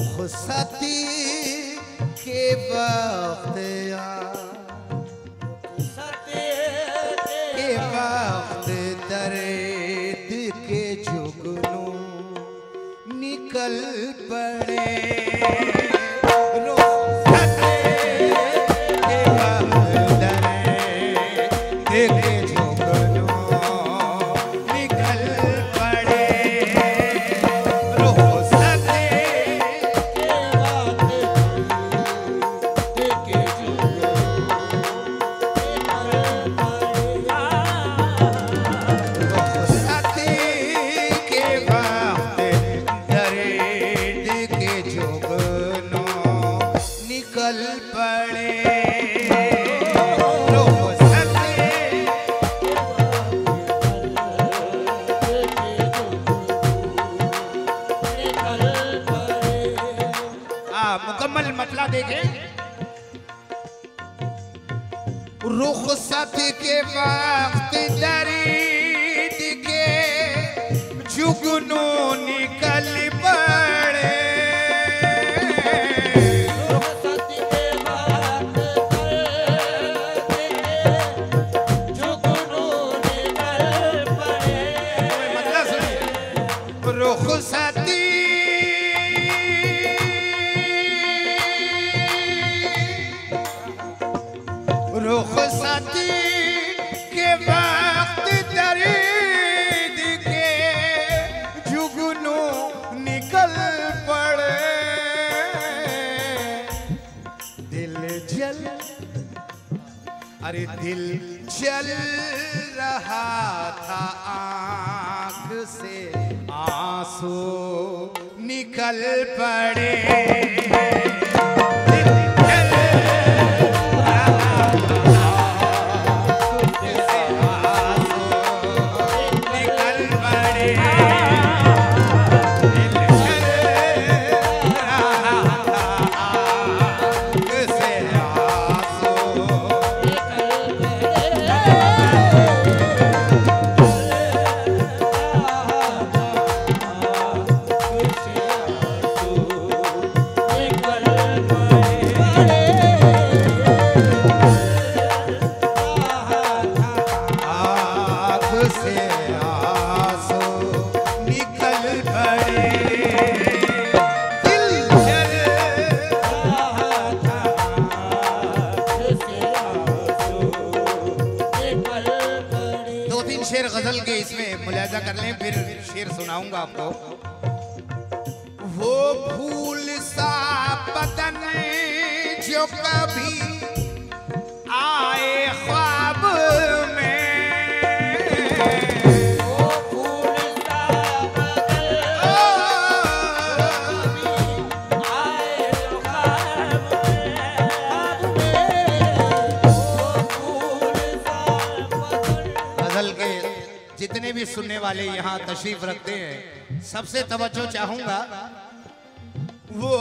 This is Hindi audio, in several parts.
रुखसती के वक्त के वक्त दर्द के जुगनू निकल पड़े। मुकम्मल मतला देखें। रुखसत के वक्त दर्द के जुगनू निकल पड़े। रुखसत के वक्त दर्द के जुगनू निकल पड़े। मतलब सुनिए, रुखसती रुखसती के वक्त दर्द के जुगनू निकल पड़े। दिल जल अरे दिल जल रहा था, आँख से आंसू निकल पड़े। शेर गजल के इसमें मुलाजा कर लें, फिर शेर सुनाऊंगा आपको। वो भूल सा बदन जो कभी आए ख्वाब में, वो भूल सा बदन आए ख्वाब में। गजल के जितने भी सुनने वाले यहाँ तशरीफ रखते हैं, सबसे तवज्जो चाहूंगा। वो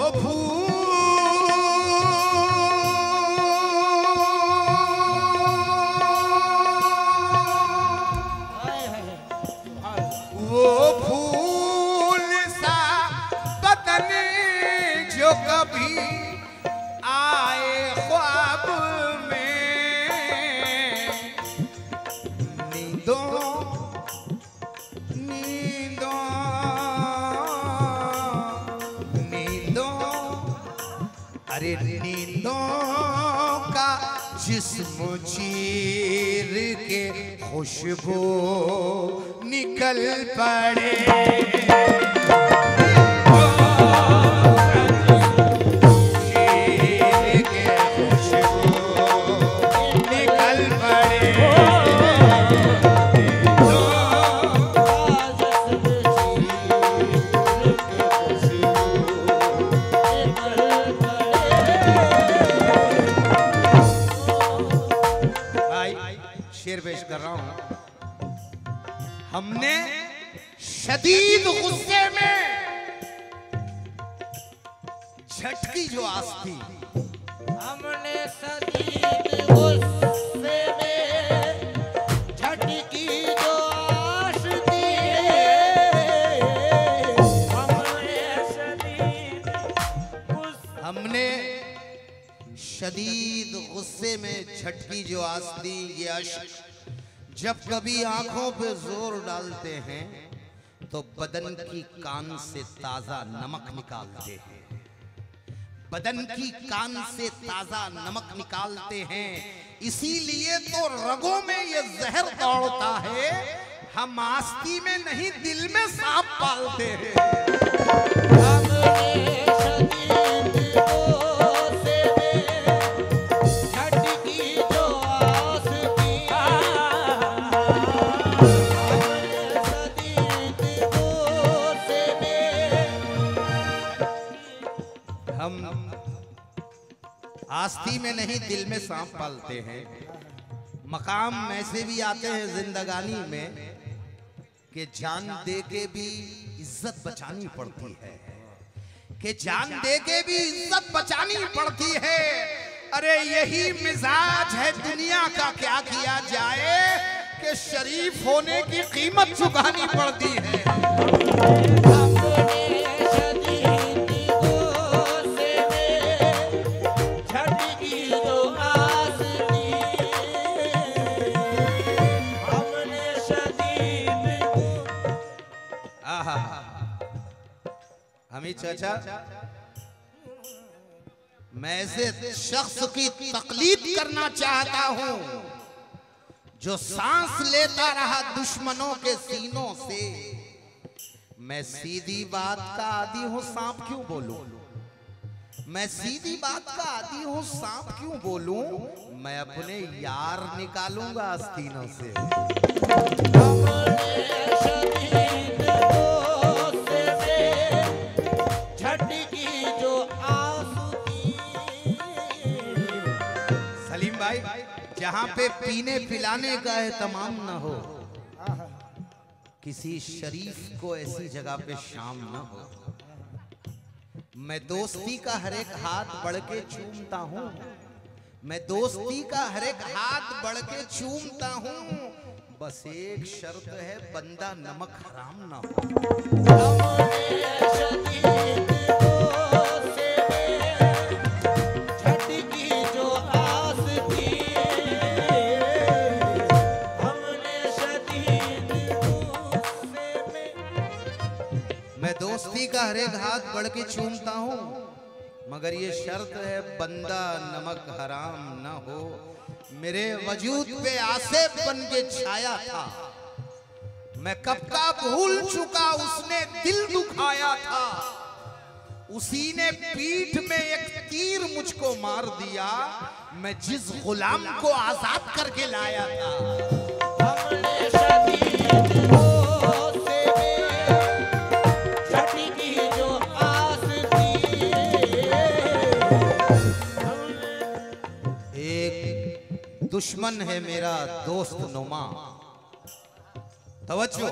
फूल सा बदन जो कभी आए ख्वाब में, नींदों अरे नींदों का जिस्म चीर के खुशबू निकल पड़े। शेर पेश कर रहा हूं। हमने शदीद गुस्से में झटकी जो आस थी, हमने शदीद गुस्से में झटकी जो आस थी, हमने शदीद हमने शदीद गुस्से में झटकी जो आस्ती ये अश्क जब कभी आंखों पे जोर डालते हैं तो बदन की कान से ताजा नमक निकालते हैं, बदन की कान से ताजा नमक निकालते हैं। इसीलिए तो रगों में ये जहर दौड़ता है। हम आस्ती में नहीं दिल में सांप पालते हैं। आस्ती में नहीं दिल में सांप पालते हैं। मकाम ऐसे भी आते हैं जिंदगानी में कि जान दे के भी इज्जत बचानी पड़ती है, कि जान दे के भी इज्जत बचानी पड़ती है। अरे यही मिजाज है दुनिया का, क्या किया जाए कि शरीफ होने की कीमत चुकानी पड़ती है। हमीद चाचा, मैं ऐसे शख्स की तकलीद करना चाहता हूं जो सांस लेता रहा दुश्मनों के सीनों से। मैं सीधी बात का आदी हूं, सांप क्यों बोलूं? मैं सीधी बात का आदी हूं, सांप क्यों बोलूं? मैं अपने यार निकालूंगा आस्तीनों से। जहां पे पीने पिलाने का एहतमाम न हो, किसी शरीफ को ऐसी जगह पे शाम न हो। मैं दोस्ती का हर एक हाथ बढ़ के चूमता हूं, मैं दोस्ती का हर एक हाथ बढ़ के चूमता हूं। बस एक शर्त है, बंदा नमक हराम ना हो। दोस्ती का हर एक हाथ बढ़ के चूमता हूं, मगर ये शर्त है, बंदा नमक हराम न हो। मेरे वजूद पे आसेब बन के छाया था, मैं कब का भूल चुका, उसने दिल दुखाया था। उसी ने पीठ में एक तीर मुझको मार दिया, मैं जिस गुलाम को आजाद करके लाया था। दुश्मन है मेरा दोस्त नुमा, तवज्जो,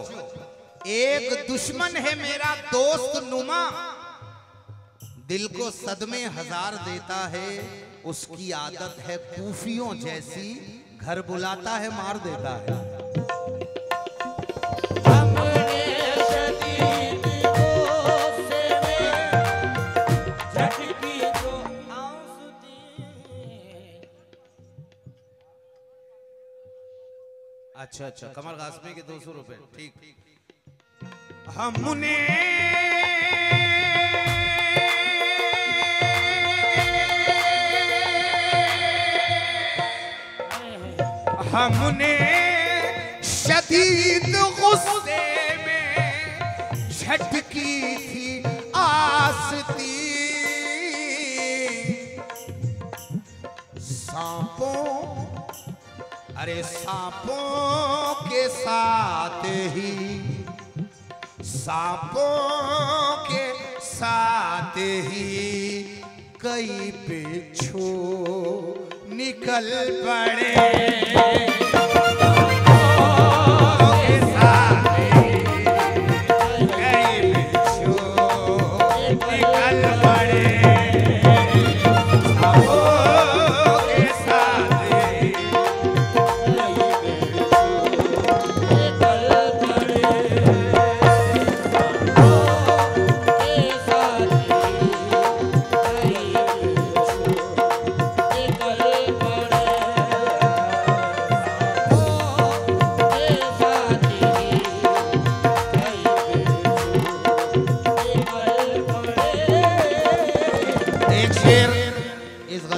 एक दुश्मन है मेरा दोस्त नुमा, दिल को सदमे हजार देता है। उसकी आदत है कूफियों जैसी, घर बुलाता है मार देता है। अच्छा अच्छा, कमर गाज़मी के 200 रुपए, ठीक। हमने शदीद गुस्से में झटकी थी आस्ती, सांपों, अरे सांपों के साथ ही, सांपों के साथ ही कई बिच्छू निकल पड़े।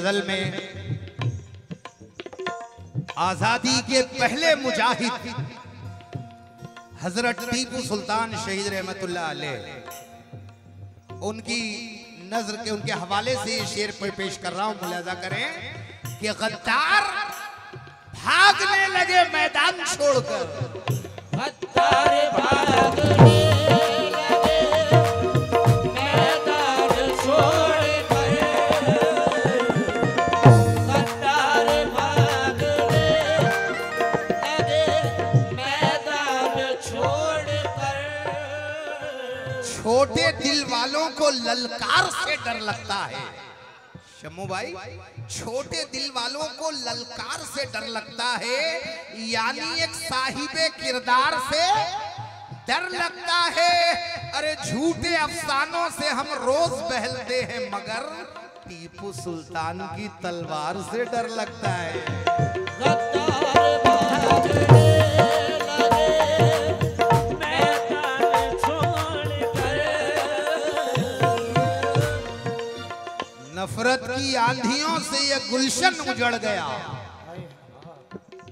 गजल में आजादी के पहले मुजाहिद हजरत टीपू सुल्तान शहीद रहमतुल्लाह अलैह उनकी नजर के उनके हवाले से ये शेर पेश कर रहा हूं। मुलाजा करें कि गद्दार भागने लगे मैदान छोड़कर, गद्दार भागने छोटे दिल वालों को ललकार से डर लगता है। शम्मू भाई, छोटे दिल वालों को ललकार से डर लगता है, यानी एक साहिबे किरदार से डर लगता है। अरे झूठे अफसानों से हम रोज बहलते हैं, मगर टीपू सुल्तान की तलवार से डर लगता है। नफरत की आंधियों से ये गुलशन उजड़ गया,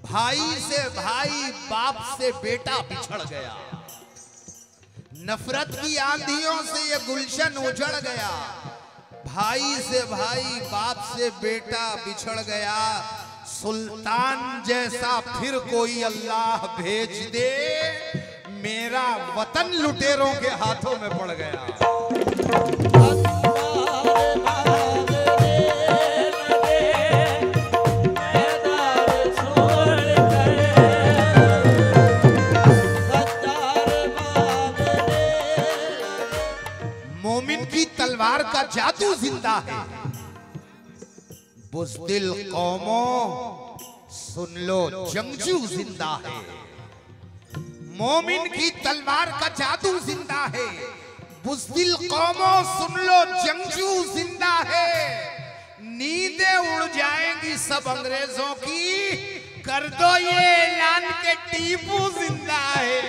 भाई से भाई, बाप से बेटा बिछड़ गया। नफरत की आंधियों से ये गुलशन उजड़ गया, भाई से भाई, बाप से बेटा बिछड़ गया। सुल्तान जैसा फिर कोई अल्लाह भेज दे, मेरा वतन लुटेरों के हाथों में पड़ गया। मोमिन की तलवार का जादू जिंदा है, बुज़दिल कौमों सुन लो जंगजू जिंदा है। मोमिन की तलवार का जादू जिंदा है, बुज़दिल कौमों सुन लो जंगजू जिंदा है। नींदें उड़ जाएंगी सब अंग्रेजों की, कर दो ये ऐलान के टीपू जिंदा है।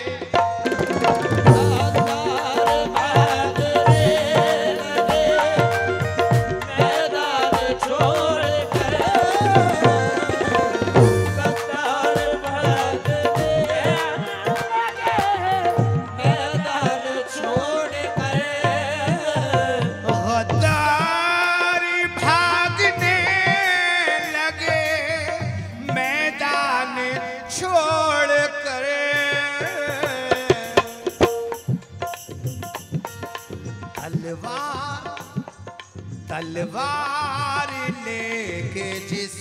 तलवार लेके जिस,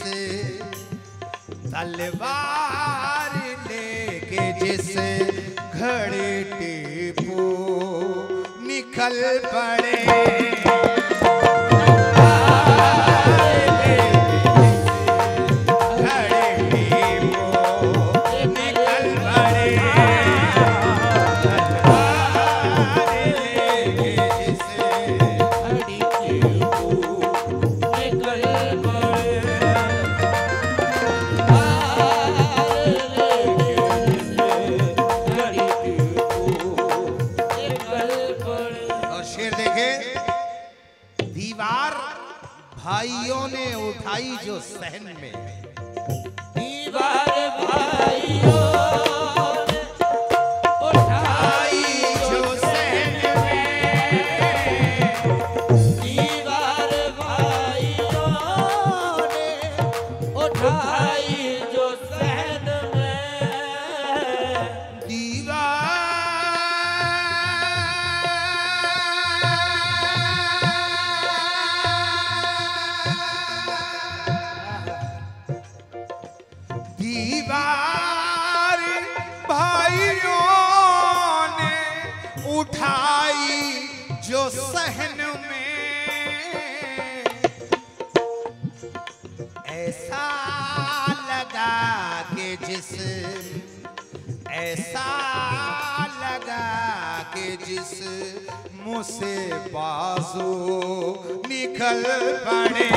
तलवार लेके जिस घड़े टीपू निकल पड़े। भाइयों ने उठाई जो सहन में, दीवार भाइयों ने उठाई जो सहन में, दीवार भाइयों ने उठाई जो सहन में, दीवार भाइयों ने उठाई जो सहन में, ऐसा लगा कि ऐसा लगा कि जिस मुँह से बाजू निकल पड़े।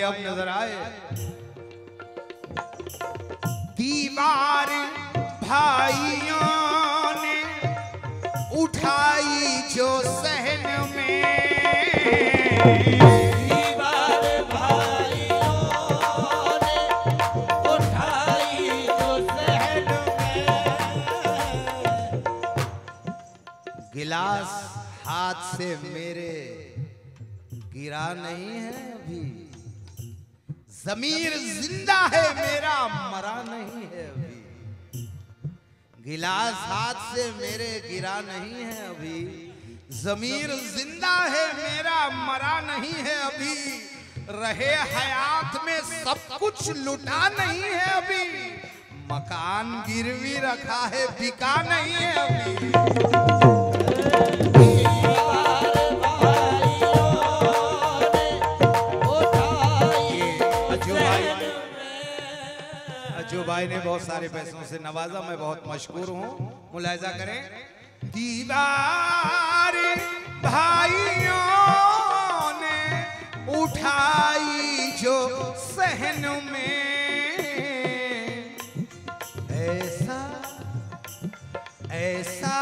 अब नजर आए। दीवार भाइयों ने उठाई जो सहन में, दीवार भाइयों ने उठाई जो सहन में। गिलास हाथ से मेरे गिरा नहीं है अभी, ज़मीर जिंदा है मेरा मरा नहीं है अभी। गिलास हाथ से मेरे गिरा नहीं है अभी, ज़मीर जिंदा है मेरा मरा नहीं है अभी। रहे हयात में सब कुछ लुटा नहीं है अभी, मकान गिरवी रखा है बिका नहीं है अभी। अज्जू भाई ने बहुत सारे पैसों से नवाजा, मैं बहुत मशहूर हूँ, मुलाहिजा करें। दीवार भाइयों ने उठाई जो सहन में, ऐसा ऐसा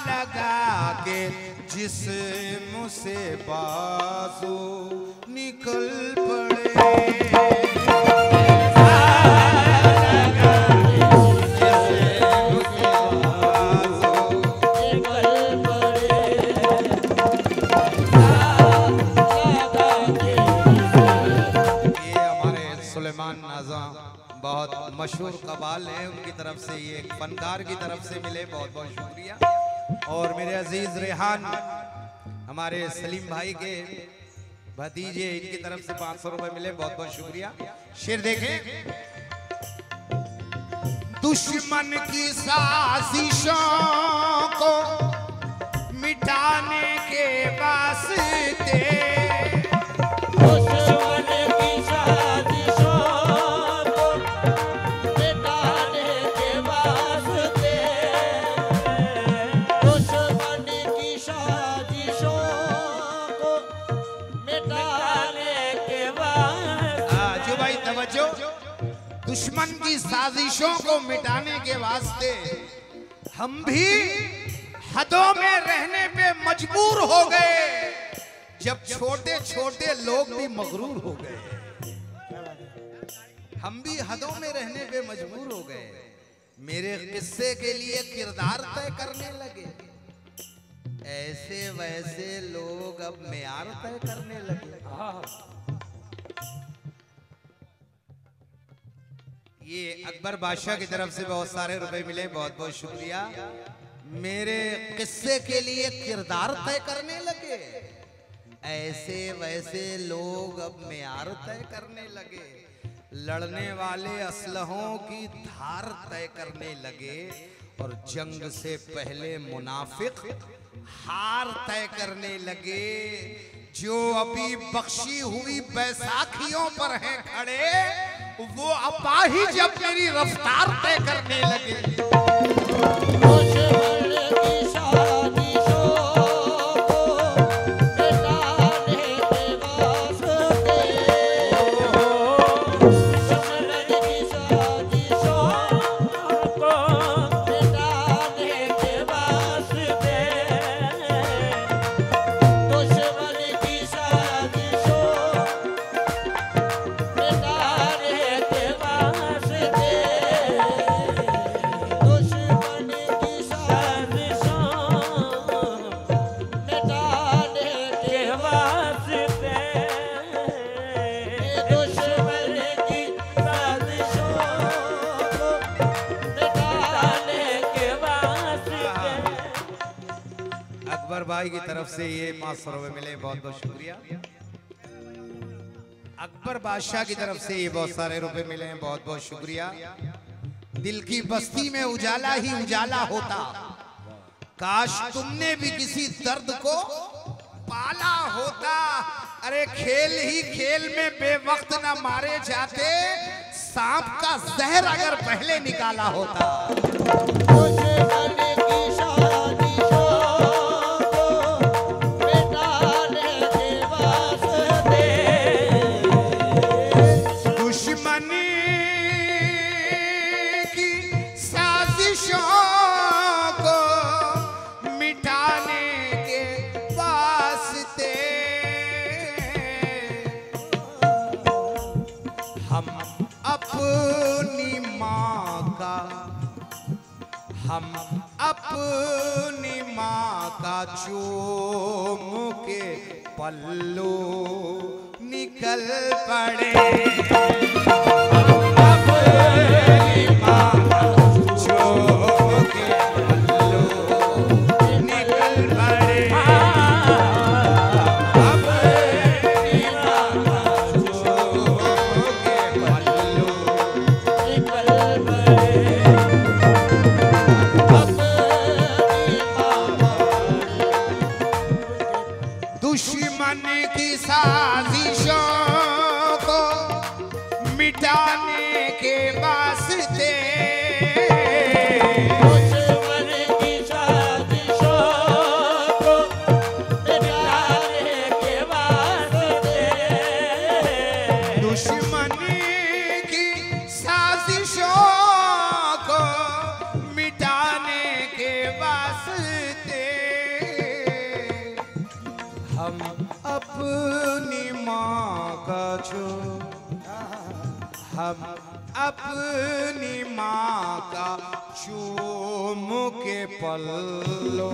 लगा के जिस्म से बाजू निकल पड़े, बहुत मशहूर कबाल है, उनकी तरफ से ये एक फनकार की तरफ से मिले, बहुत बहुत शुक्रिया। और मेरे अजीज रेहान हमारे सलीम भाई के भतीजे, इनकी तरफ से 500 रुपए मिले, बहुत बहुत शुक्रिया। शेर देखें। दुश्मन की साजिशों को मिटाने के वास्ते, दुश्मन की साजिशों को मिटाने के वास्ते, दुश्मन की साजिशों को मिटाने के वास्ते। जो भाई तवज्जो, दुश्मन की साजिशों को मिटाने के वास्ते हम भी हदों में रहने पे मजबूर हो गए, जब छोटे छोटे लोग भी मगरूर हो गए। हम भी हदों में रहने पे मजबूर हो गए, मेरे किस्से के लिए किरदार तय करने लगे, ऐसे वैसे लोग अब मेयार तय करने लगे। ये अकबर बादशाह की तरफ से बहुत सारे रुपए मिले, बहुत बहुत शुक्रिया। मेरे किस्से के लिए किरदार तय करने लगे, ऐसे वैसे लोग अब मेयार तय करने लगे, लड़ने वाले असलहों की धार तय करने लगे, और जंग से पहले मुनाफिक हार तय करने लगे। जो अभी बख्शी हुई बैसाखियों पर हैं खड़े, वो अपाहिज जब मेरी रफ्तार तय करने लगे। दुश्मन की साजिशों को मिटाने के वास्ते, दुश्मन की साजिशों को मिटाने के वास्ते, दुश्मन की साजिशों मिटाने के वास्ते, दुश्मन की साजिशों मिटाने के वास्ते, दुश्मन की साजिशों को मिटाने के वास्ते। अकबर भाई की तरफ से ये 500 रुपए मिले, बहुत बहुत शुक्रिया। अकबर बादशाह की तरफ से ये बहुत सारे रुपए मिले हैं, बहुत बहुत शुक्रिया। दिल की बस्ती में उजाला ही उजाला होता, काश तुमने भी किसी दर्द को पाला होता। अरे खेल ही खेल में बेवक्त न मारे जाते, सांप का जहर अगर पहले निकाला होता। दुश्मन की साजिशों को मिटाने के वास्ते, हम अपनी माँ का चूम के पल्लू निकल पड़े। अपनी माँ का चूम के पल्लू निकल पड़े। अपनी माँ का चूम के पल्लू निकल पड़े। दुश्मन की साजिशों को मिटाने के वास्ते दुश्मन की साजिशों को मिटाने के वास्ते दुश्मन की साजिशों को मिटाने के वास्ते हम अपनी माँ का हम अपनी माँ का चूम के पल्लो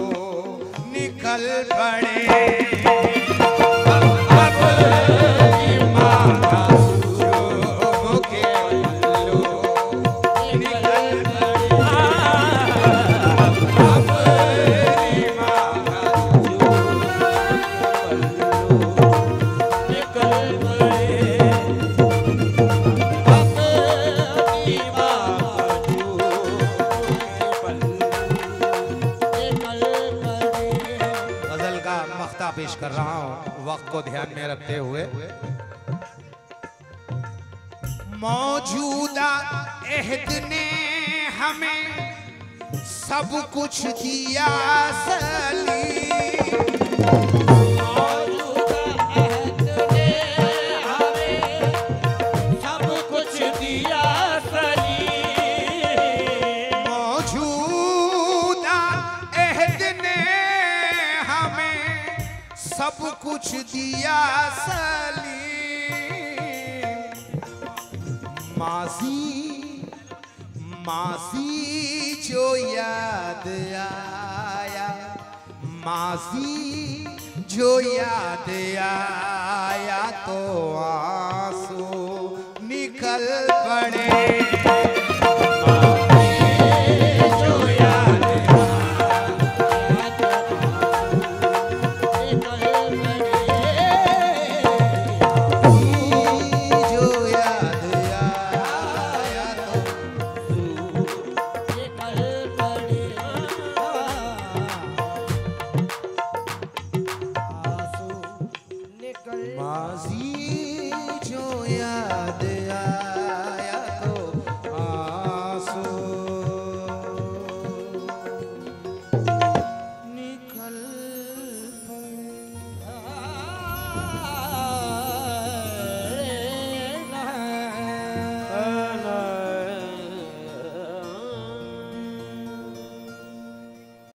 निकल पड़े। अपनी माँ का चूम के पल्लो निकल पड़े। अपनी माँ का निकल पड़े। अपनी माँ का निकल पड़े। गजल का मख्ता पेश कर रहा हूँ वक्त को ध्यान में रखते हुए। मौजूदा अहद ने हमें सब कुछ दिया सली। मौजूदा अहद ने हमें सब कुछ दिया सली। मौजूदा अहद ने हमें सब कुछ दिया सली। मासी जो याद आया, मासी जो याद आया तो आंसू निकल पड़े। जो याद जो याद आया माजी जो याद आया तो आंसू निकल पड़े।